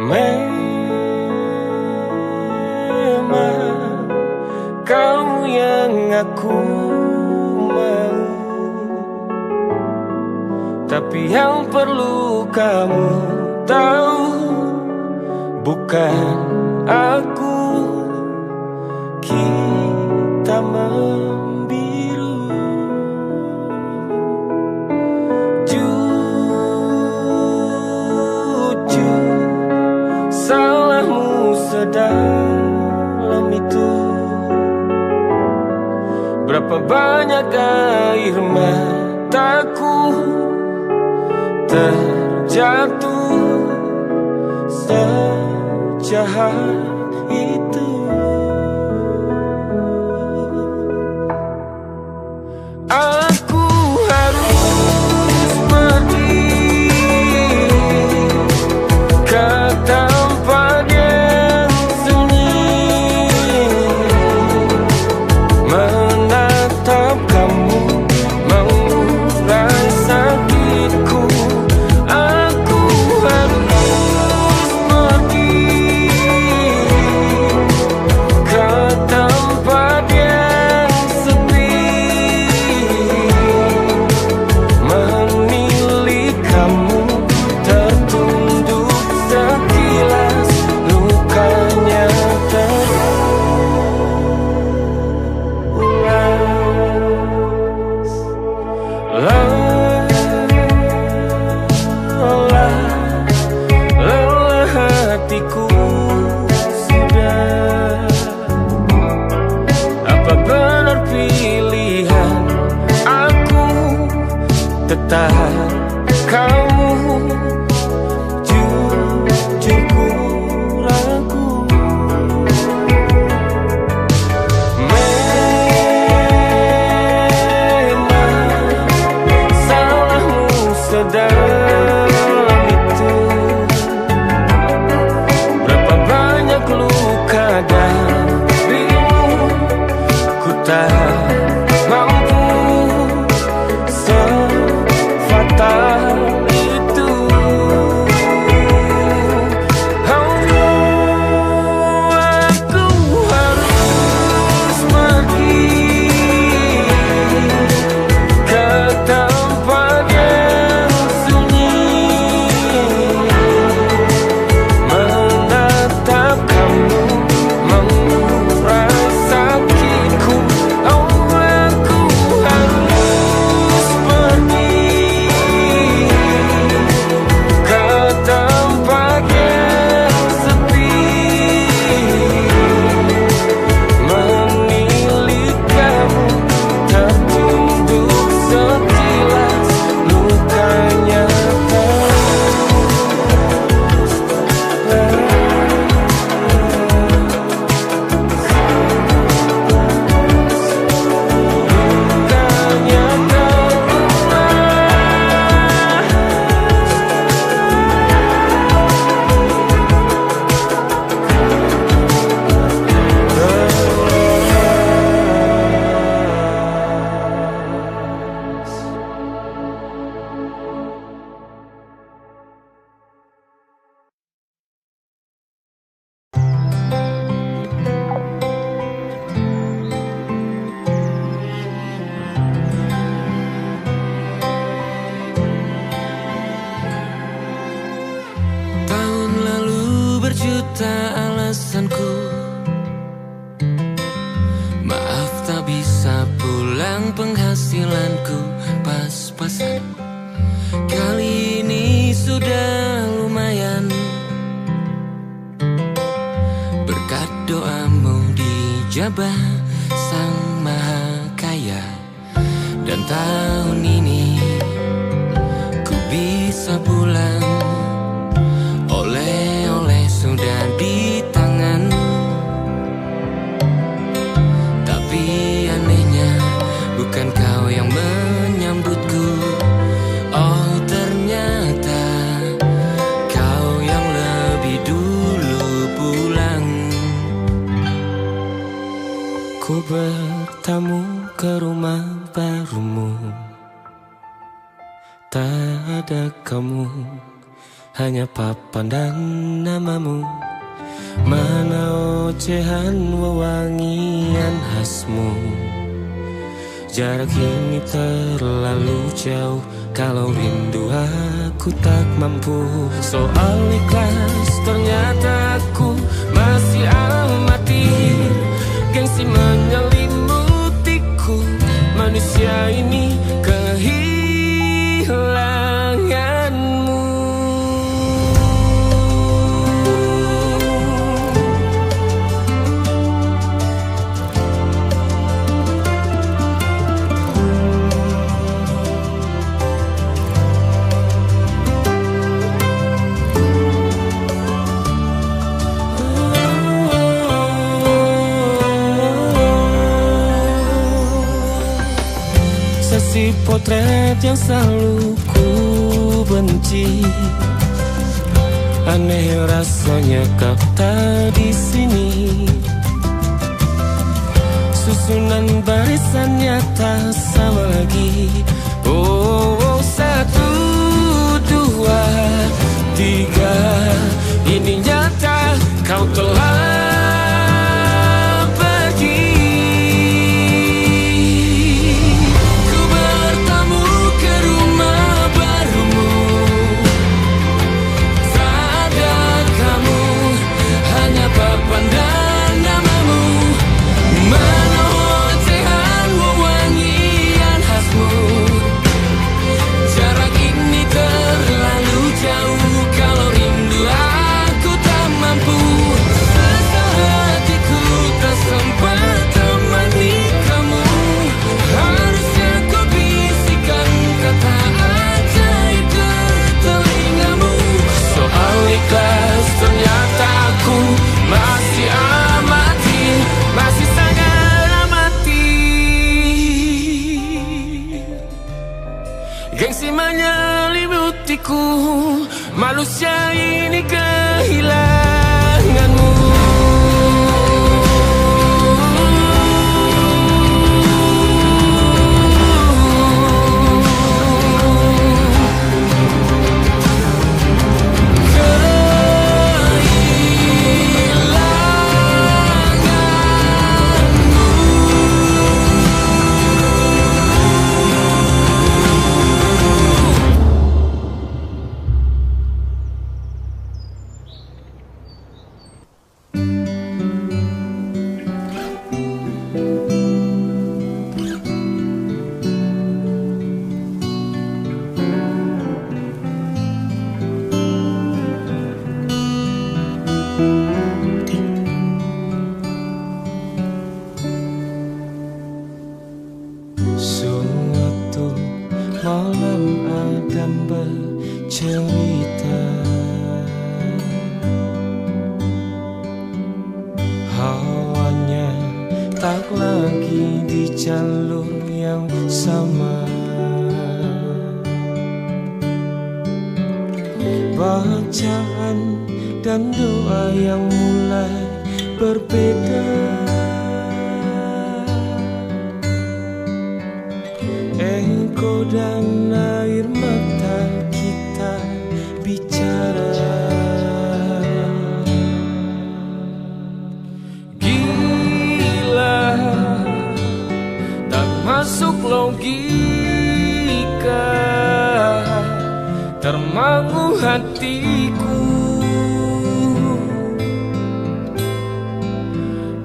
Memang kau yang aku mau, tapi yang perlu kamu tahu bukan aku. Kita membiru, jujur salahmu sedalam itu. Berapa banyak air mataku terjatuh sejahat itu. Aku harus pergi ke tempat yang sunyi, menatap kamu, mengurai sakitku. Aku harus pergi ke tempat yang sepi, menilik kamu tertunduk sekilas, lukanya terulas. Lelah hatiku sudah. Apa benar pilihan aku tetap kamu? Jujur ku ragu. Memang salahmu sedalam itu. Berapa banyak luka darimu ku tak mampu sefatal itu. Aku harus pergi ke tempat yang sunyi, menatap kamu, mengurai sakitku. Aku harus pergi ke tempat yang sepi, menilik kamu tertunduk sekilas, lukanya tahun lalu berjuta alasanku, maaf tak bisa pulang, penghasilanku pas-pasan. Kali ini sudah lumayan, berkat doamu dijabah Sang Maha Kaya. Dan tahun ini ku bisa pulang, oleh-oleh sudah di tangan. Tapi anehnya bukan kau yang menyambutku. Oh, ternyata kau yang lebih dulu pulang. Ku bertamu ke rumah barumu, tak ada kamu hanya papan dan namamu. Mana ocehan wewangian khasmu. Jarak ini terlalu jauh, kalau rindu aku tak mampu. Soal ikhlas ternyata aku masih amati. Gengsi menyelimutiku, manusia ini kehilanganmu. Si potret yang selalu ku benci, aneh rasanya kau tak di sini. Susunan barisannya tak sama lagi. Oh, 1, 2, 3, ini nyata kau telah gengsi menyelimutiku, manusia ini kehilanganmu. Suatu malam Adam bercerita, hawanya tak lagi di jalur yang sama. Bacaan dan doa yang mulai berbeda. Engkau dan air mata kita bicara. Gila, tak masuk logika, termangu hatiku.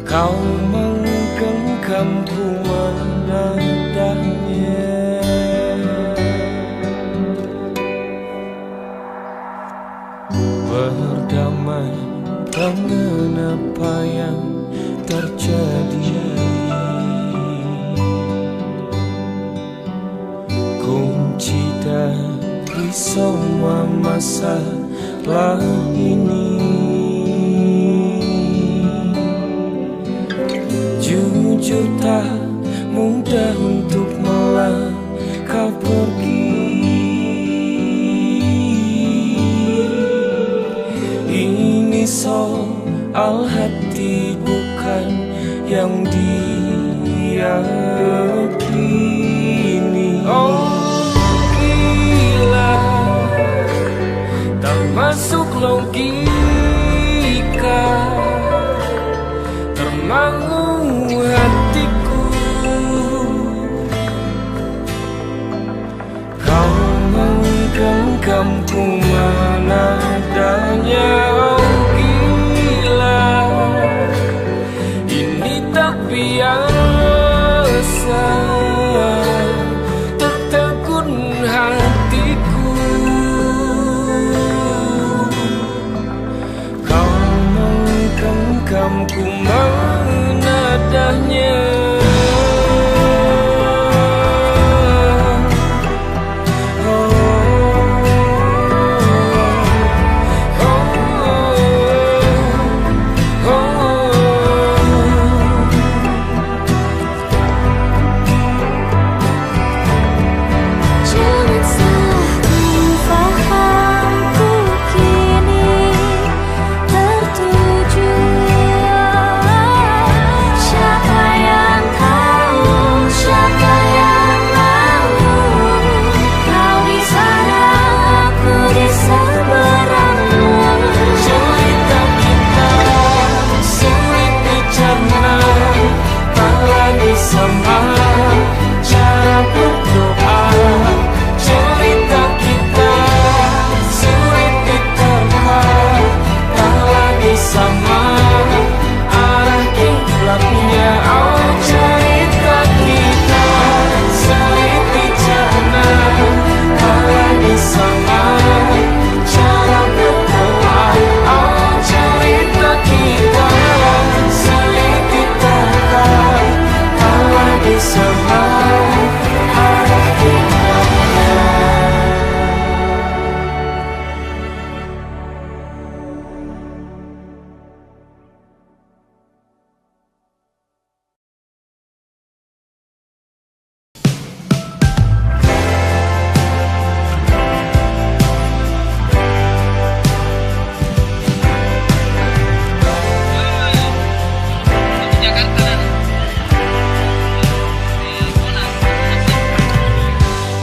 Kau menggenggamku menadahnya. Berdamai dengan apa yang terjadi. Kunci dari semua masalah ini, jujur tak mudah untuk melangkah pergi. Ini soal hati bukan yang diyakini. Oh gila, tak logika, termangu hatiku. Kau menggenggamku mana adanya. Oh gila, ini tak biasa, tertegun hatiku. Kau menggenggamku mana adanya.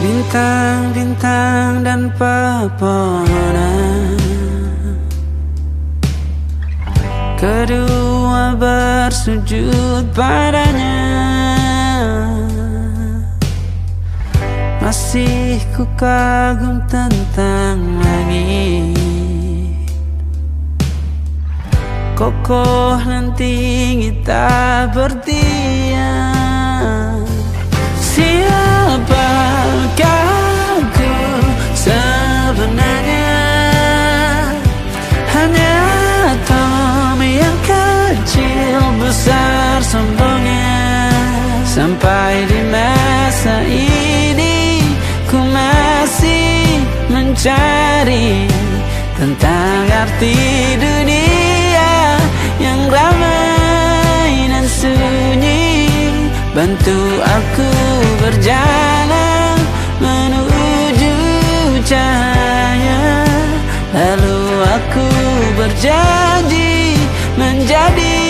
Bintang-bintang dan pepohonan, kedua bersujud padanya. Masih ku kagum tentang langit, kokoh dan tinggi tak bertiang. Siapakah aku sebenarnya? Hanya atom yang kecil besar sombongnya. Sampai di masa ini ku masih mencari tentang arti dunia yang ramai dan sunyi. Bantu aku berjalan menuju cahaya, lalu aku berjanji menjadi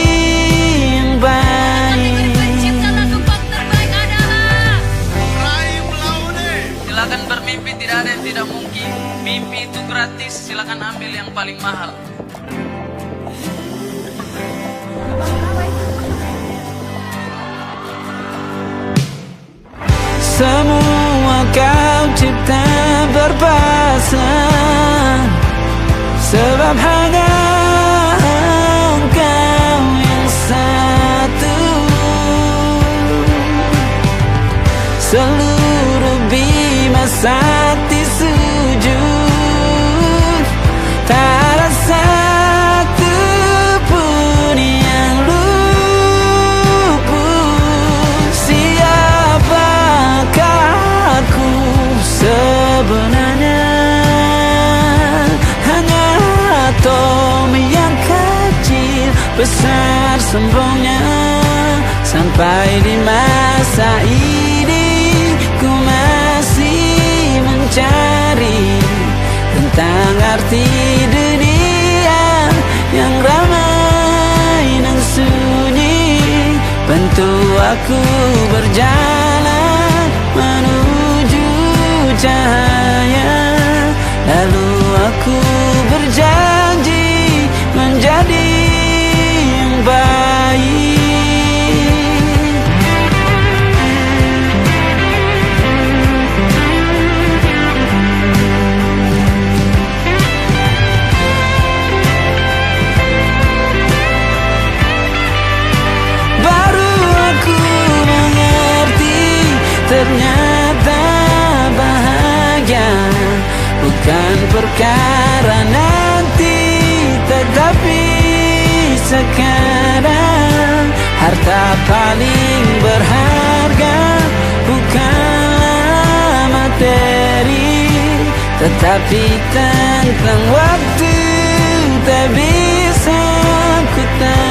yang baik. Pencipta tempat terbaik adalah Rahim Laude. Silakan bermimpi, tidak ada yang tidak mungkin. Mimpi itu gratis, silakan ambil yang paling mahal. Semua kau cipta berpasang, sebab hanya engkau yang satu. Seluruh bima sakti sujud, tak ada satu pun yang luput. Siapakah aku sebenarnya? Hanya atom yang kecil besar sombongnya. Sampai di masa ini ku masih mencari tentang arti dunia yang ramai dan sunyi. Bantu aku berjalan menuju cahaya, lalu aku berjanji perkara nanti, tetapi sekarang harta paling berharga bukanlah materi, tetapi tentang waktu tak bisa ku tahan.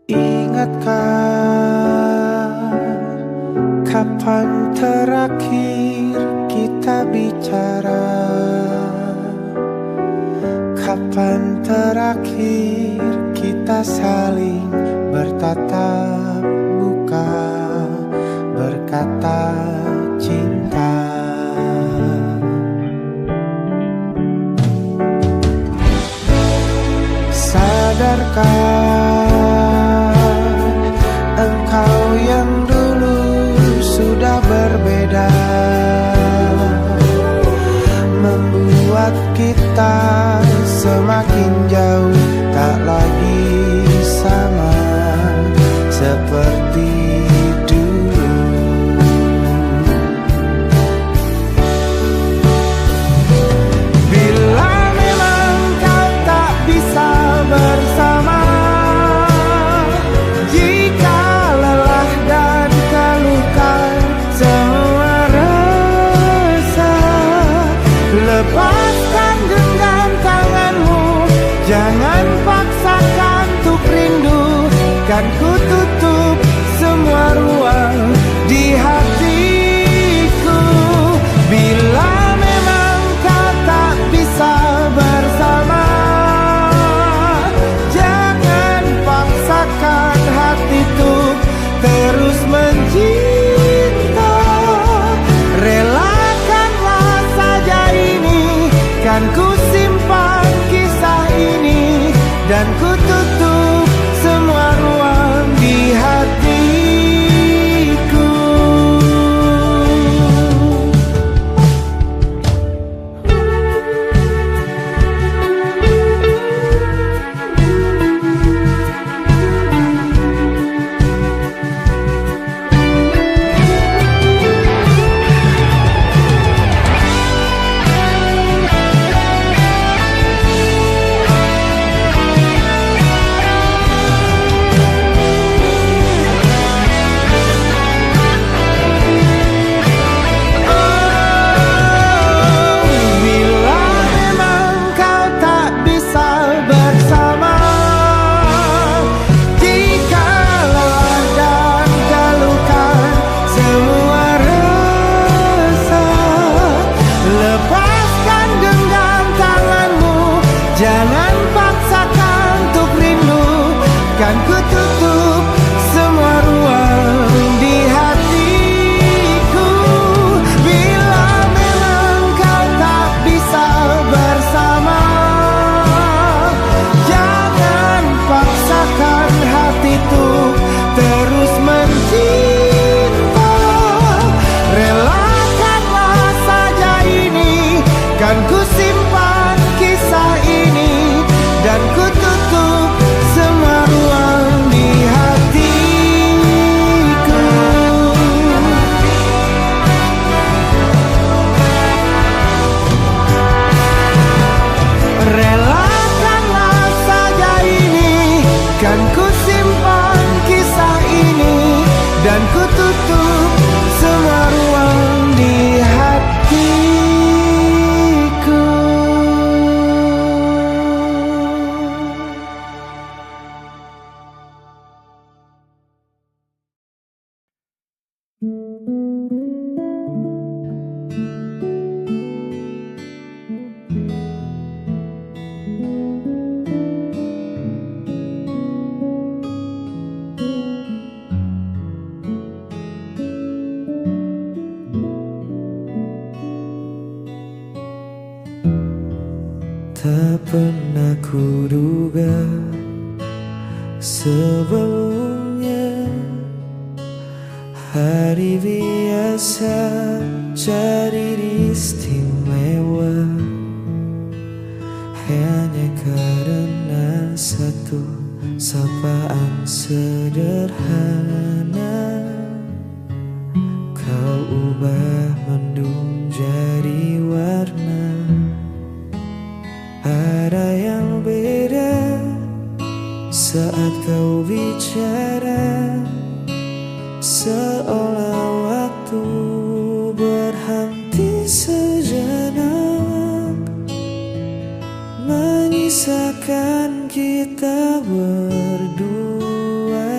Ingatkah kapan terakhir kita bicara? Kapan terakhir kita saling bertatap muka, berkata cinta? Sadarkah engkau yang dulu sudah berbeda, membuat kita semakin jauh, tak lagi sama seperti dulu. Bila memang kau tak bisa bersama, lepaskan genggam tanganmu, jangan paksakan untuk rindu. Kan ku tutup semua ruang di hatiku. Bila memang kau tak bisa bersama, jangan paksakan hati untuk terus mencinta. Relakanlah saja ini, kan ku simpan kisah ini, dan ku tutup semua ruang di hatiku. Tak pernah kuduga sebelumnya hari biasa jadi istimewa hanya karena satu sapaan sederhana. Kau ubah mendung jadi warna. Ada yang beda saat kau bicara, seolah waktu berhenti sejenak, menyisakan kita berdua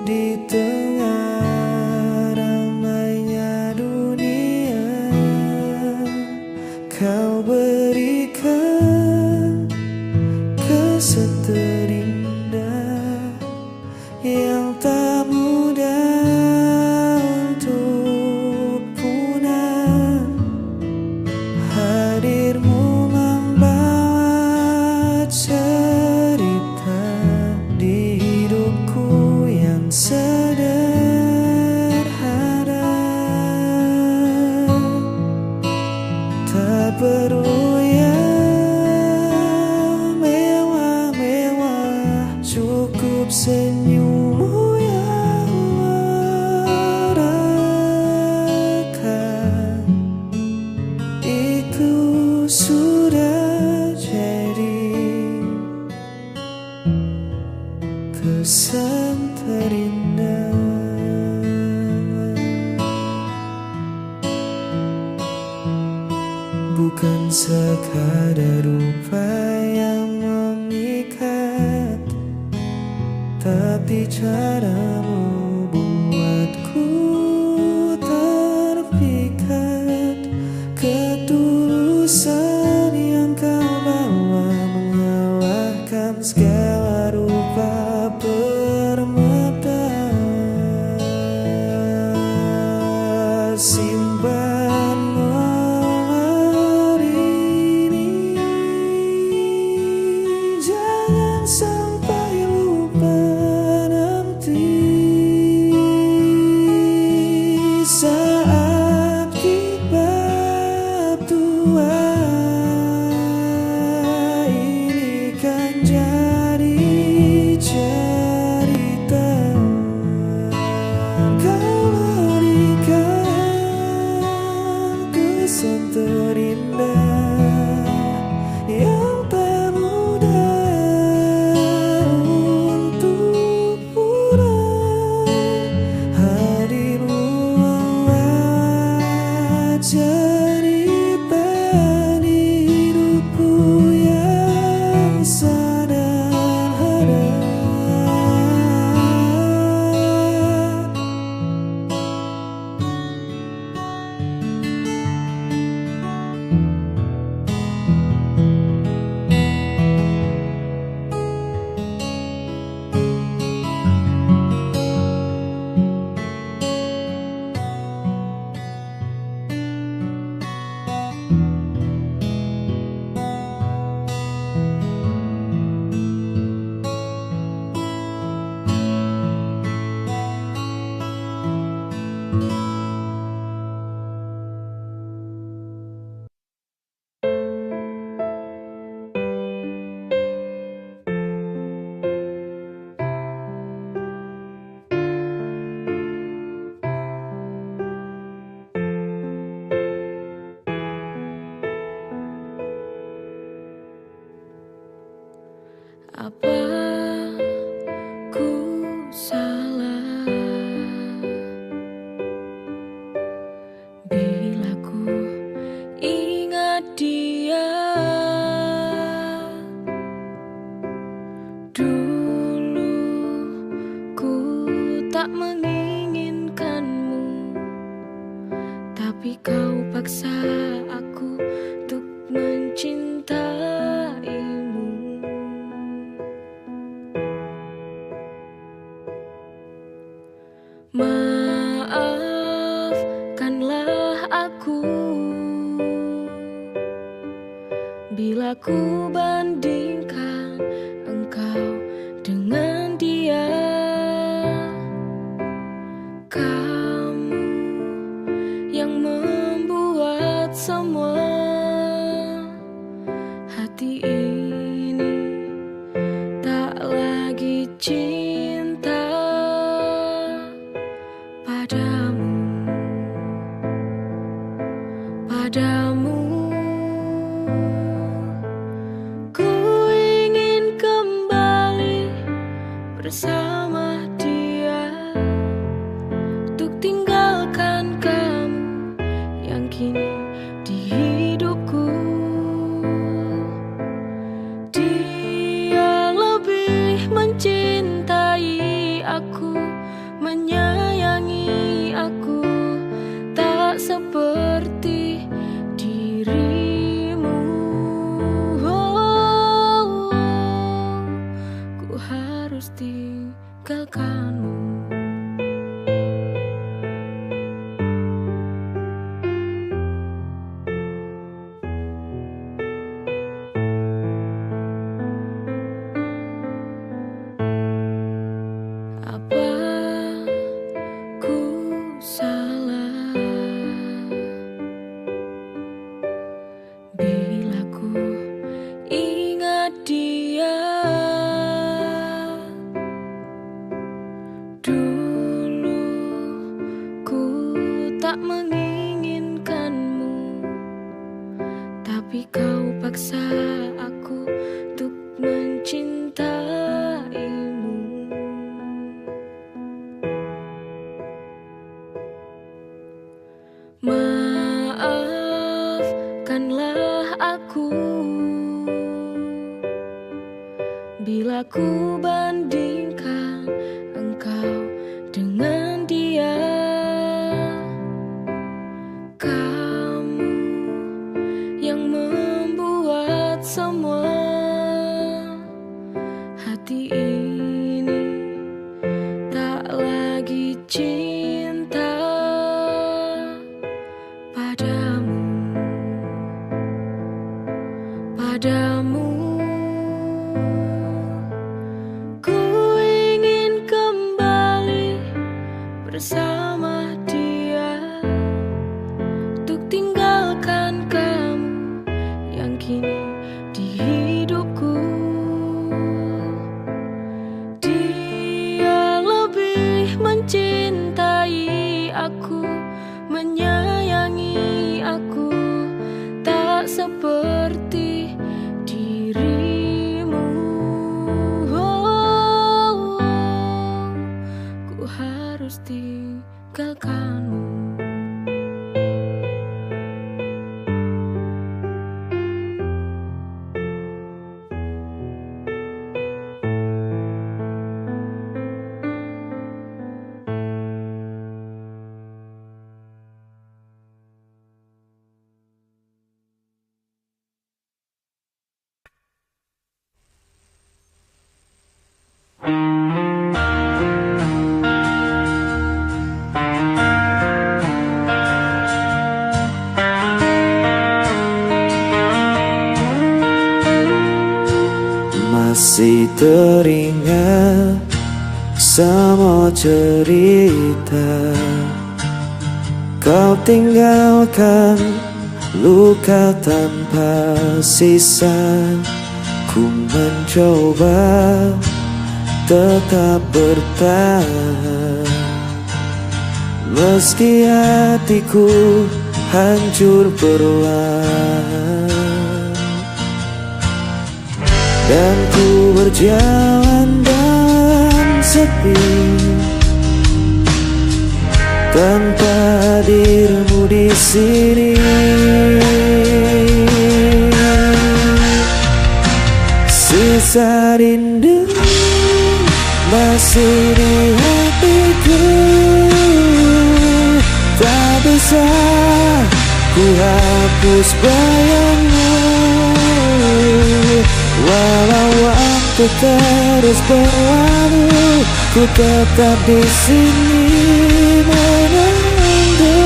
di tengah ramainya dunia. Kau berikan kesan terindah yang tak mudah untuk punah. Hadirmu membawa cerita di hidupku yang sederhana. Tak perlu yang mewah-mewah, cukup senyummu yang merekah. Itu sudah jadi kesan terindah. Bukan sekadar rupa yang memikat, tapi caramu buatku terpikat. Ketulusan yang kau bawa mengalahkan segala rupa permata. Simpan hari ini, jangan sampai lupa nanti. Saat kita tua, ini kan jadi cerita. Kau berikan kesan terindah yang tak mudah untuk punah. Hadirmu membuat cerita di hidupku yang sederhana. Apa ku salah bila ku ingat dia? Dulu ku tak menginginkanmu, tapi kau paksa aku untuk mencintaimu. Maafkanlah aku padamu. Ku ingin kembali bersama dia, untuk tinggalkan kamu yang kini di hidupku. Dia lebih mencintai aku, menyayangi aku, tak seperti dirimu. Ku harus tinggalkanmu. Apa ku salah bila ku ingat dia? Dulu ku tak menginginkanmu, tapi kau paksa aku untuk mencintaimu. Maafkanlah aku bila ku bandingkan engkau dengan dia. Kamu yang membuat semua hati ini tak lagi cinta padamu. Ku ingin kembali bersama dia, untuk tinggalkan kamu yang kini di hidupku. Dia lebih mencintai aku, menyayangi aku, tak seperti dirimu. Ku harus tinggalkanmu. Masih teringat semua cerita, kau tinggalkan luka tanpa sisa. Ku mencoba tetap bertahan, meski hatiku hancur perlahan. Dan ku berjalan dan sepi, tanpa hadirmu di sini. Sisa rindu masih di hatiku, tak bisa ku hapus bayangmu. Walau waktu terus berlalu, ku tetap di sini menunggu.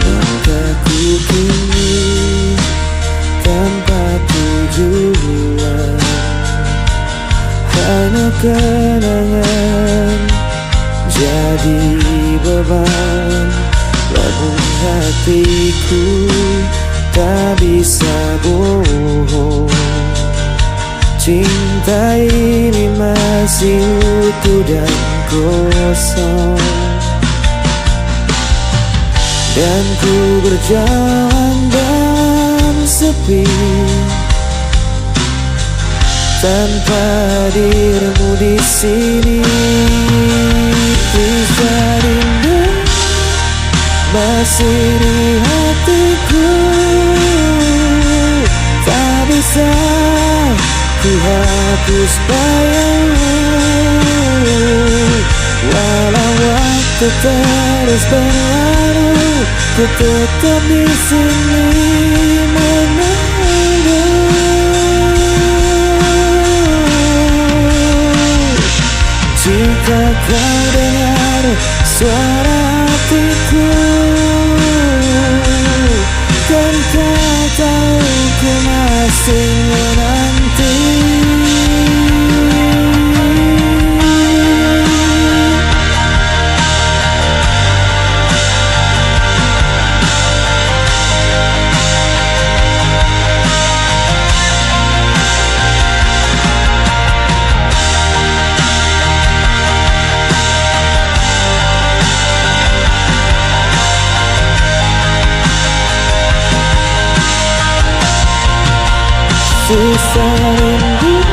Langkahku kini tanpa tujuan, hanya kenangan jadi beban. namun hatiku tak bisa bohong. Cinta ini masih utuh dan kosong, dan ku berjalan dalam sepi tanpa hadirmu di sini. Kisah rindu masih di hatiku, tak bisa ku hapus bayangmu. Walau waktu terus berlalu, ku tetap di sini menunggu. Jika kau dengar suara hatiku, kan kau tahu ku masih menanti. Sisa rindu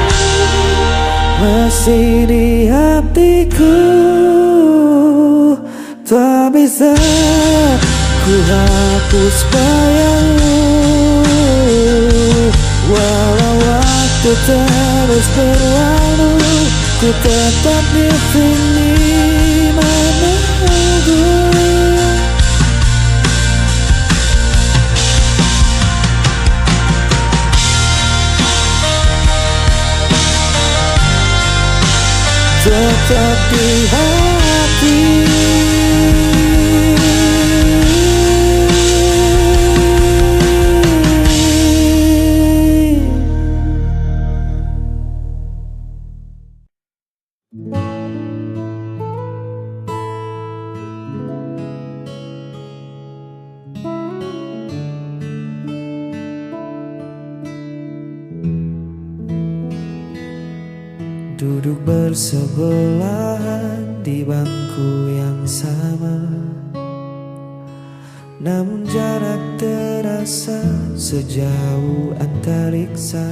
masih di hatiku, tak bisa ku hapus bayangmu. Walau waktu terus berlalu, ku tetap di sini menunggu. Tetap di hati. Duduk bersebelahan di bangku yang sama, namun jarak terasa sejauh antariksa.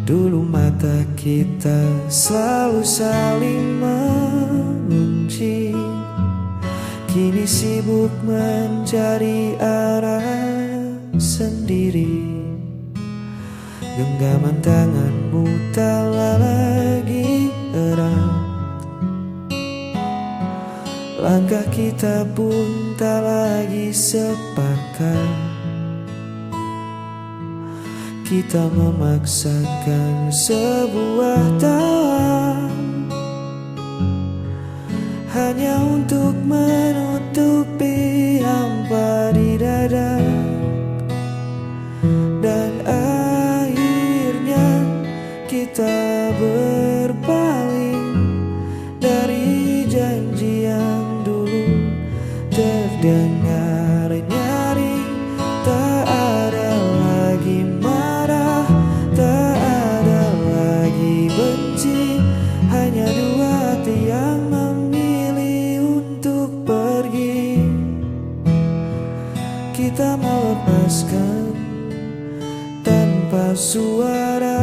Dulu mata kita selalu saling mengunci, kini sibuk mencari arah sendiri. Genggaman tanganmu tak lagi erat, langkah kita pun tak lagi sepakat. Kita memaksakan sebuah tawa hanya untuk menutupi hampa di dada. Dan kita berpaling dari janji yang dulu terdengar nyaring. Tak ada lagi marah, tak ada lagi benci, hanya dua hati yang memilih untuk pergi. Kita melepaskan tanpa suara,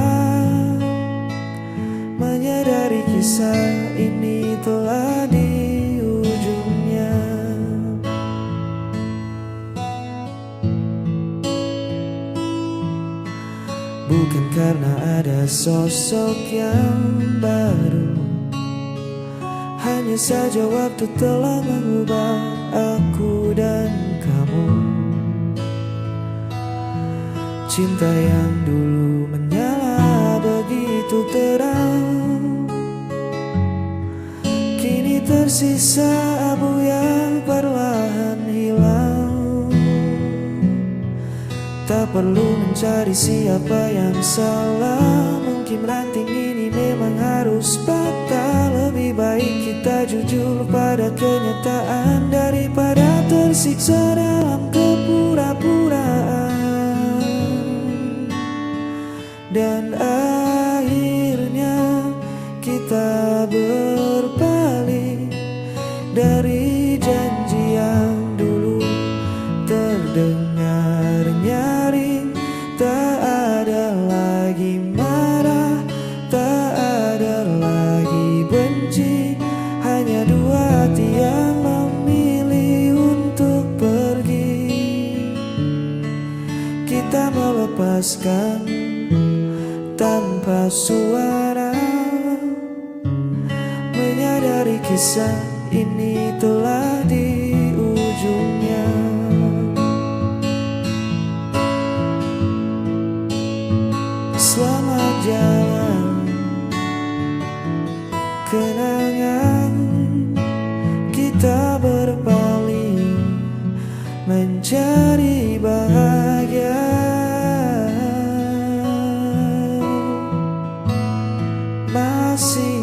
menyadari kisah ini telah di ujungnya. Bukan karena ada sosok yang baru, hanya saja waktu telah mengubah aku dan kamu. Cinta yang dulu menyala begitu terang, kini tersisa abu yang perlahan hilang. Tak perlu mencari siapa yang salah, mungkin ranting ini memang harus patah. Lebih baik kita jujur pada kenyataan daripada tersiksa dalam kepura-puraan, dan akhirnya kita berpaling dari janji yang dulu terdengar nyaring. Tak ada lagi marah, tak ada lagi benci, hanya dua hati yang memilih untuk pergi. Kita melepaskan tanpa suara, menyadari kisah ini telah di ujungnya. Selamat jalan kenangan, kita berpaling mencari bahagia. Masih